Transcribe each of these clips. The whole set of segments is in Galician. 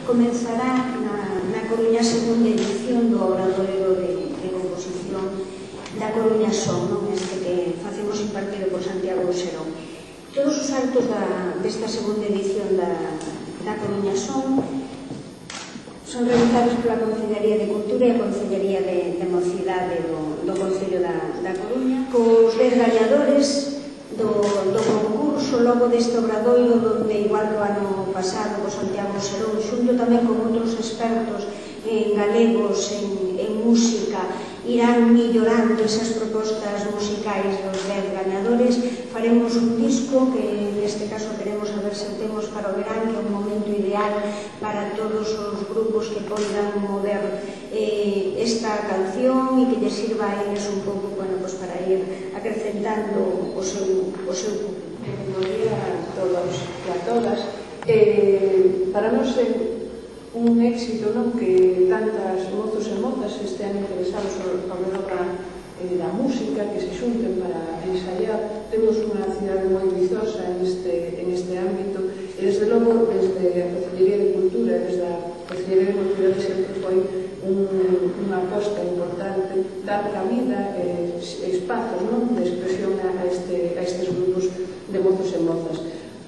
comenzará na Coruña a segunda edición do Obradoiro de composición da Coruña Son, este que facemos impartido por Santiago Serón. Todos os actos desta segunda edición da Coruña Son realizados pola Concellería de Cultura e a Concellería de Mocidade do Concello da Coruña, cos 10 gañadores do concurso logo deste obradoiro, donde igual que o ano pasado co Santiago Serón, xunto tamén con outros expertos en galegos, en música, irán millorando esas propostas musicais dos 10 gañadores. Faremos un disco que neste caso queremos saber se temos para o verán, que é un momento ideal para todos os grupos que poidan mover esta canción e que lle sirva a eles un pouco para ir acrecentando o seu público. Bom día a todos e a todas. Para nós é un éxito que tantas mozos e mozas estean interesados ao redor da música, que se xunten para ensaiar. Temos unha cidade moi vizosa en este ámbito e, desde logo, desde a Concellería de Cultura e desde a Concellería de Cultura sempre foi unha aposta importante dar cabida e espazos de expresión a estes grupos de mozos e mozas.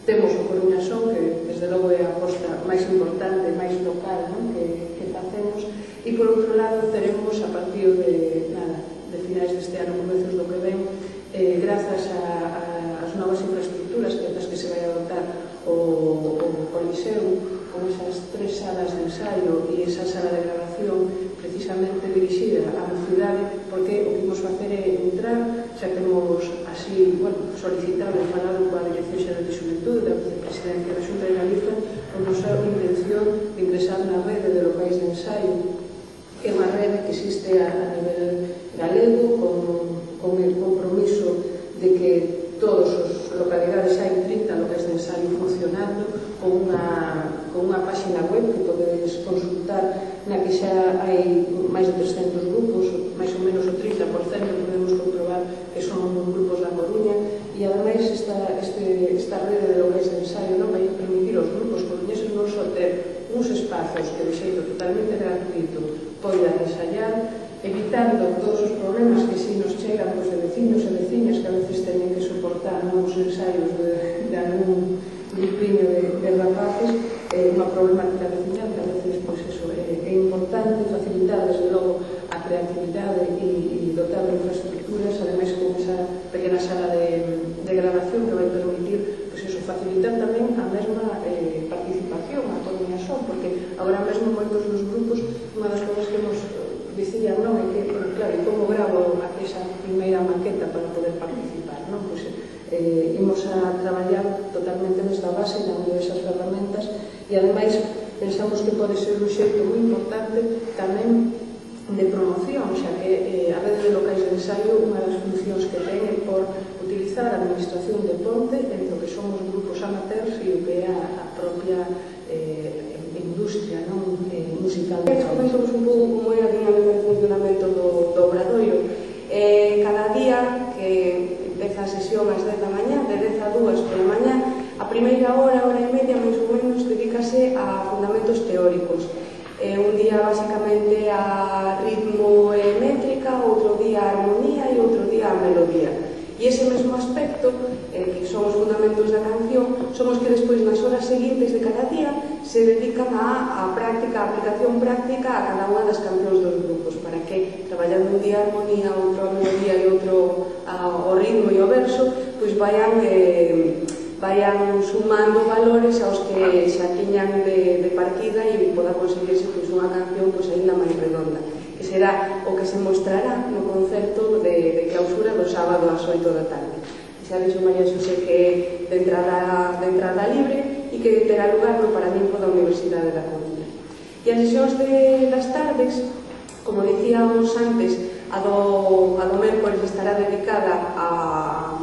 Temos o Coruña Son, que desde logo é a aposta máis importante, máis local que facemos, e por outro lado teremos a partir de finais deste ano, comezos do que ven, grazas ás novas infraestructuras que se vai adoptar o Coliseo, con esas 3 salas de ensaio e esa sala de grabación precisamente dirixida á mocidade, porque o que imos facer é entrar, xa temos así solicitado e falado coa Dirección Xeral de Xuventude da Presidencia da Xunta de Galiza, con nosa intención de ingresar na rede de locais de ensaio, que é unha rede que existe a nivel galego, con el compromiso de que todas as localidades, hai 30 locais de ensaio funcionando, con unha páxina web que podedes consultar, na que xa hai máis de 300 grupos, máis ou menos o 30% podemos comprobar que son grupos da Coruña, e ademais esta rede de locais de ensaio vai permitir aos grupos coruñeses non só ter uns espazos que de xeito totalmente gratuito poidan ensaiar, evitando todos os problemas que si nos chegan de vecinos e veciñas que a veces teñen que soportar novos ensaios de algún grupiño de rapaces, unha problemática veciñal que a veces é importante facilitar desde logo a creatividade e dotar de infraestructuras, ademais con esa pequena sala de grabación que vai permitir facilitar tamén a mesma participación a Coruña Son, porque agora mesmo moitos dos grupos, unha das cousas que nos dicían é que, claro, como gravo esa primeira maqueta para poder participar, imos a traballar totalmente desde a base, dando esas ferramentas, e ademais pensamos que pode ser un xeito moi importante tamén de promoción, xa que a rede de locais de ensaio, unha das funcións que ten é por utilizar a administración de ponte entre o que son os grupos amateurs e o que é a propia industria musical. Comentamos un pouco como é a dinámica de funcionamento do obradoiro. Cada día que empeza a sesión ás 10 da mañá, de 10 a 2 pola mañá, a primeira hora e media, máis ou menos, dedícase a fundamentos teóricos. Un día, basicamente, a ritmo e métrica, outro día a armonía e outro día a melodía. E ese mesmo aspecto, que son os fundamentos da canción, son os que despois, nas horas seguintes de cada día, se dedican á práctica, a aplicación práctica a cada unha das cancións dos grupos, para que, traballando un día a armonía, outro a melodía e outro ao ritmo e ao verso, pois vayan sumando valores aos que xa tiñan de partida e poda conseguirse unha canción aínda máis redonda, que será o que se mostrará no concerto de clausura do sábado ás 8 da tarde. Xa dixo María Xosé que é de entrada libre e que terá lugar no Paraninfo da Universidade da Coruña. E as sesións das tardes, como dicíamos antes, a do mércores estará dedicada a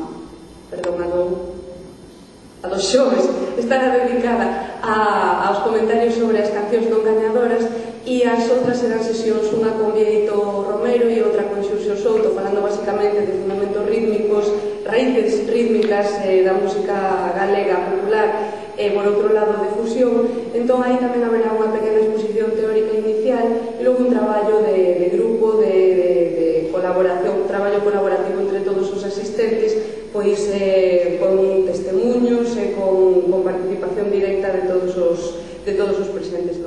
dos xoves estará dedicada aos comentarios sobre as cancións non gañadoras, e as outras serán sesións, unha con Vieito Romero e outra con Xurxo Souto, falando basicamente de fundamentos rítmicos, raíces rítmicas da música galega popular, e por outro lado de fusión. Entón aí tamén haberá unha pequena exposición teórica inicial e logo un traballo de grupo, de colaboración, un traballo colaborativo entre todos os asistentes, pois con testemunhos e con participación directa de todos os presentes do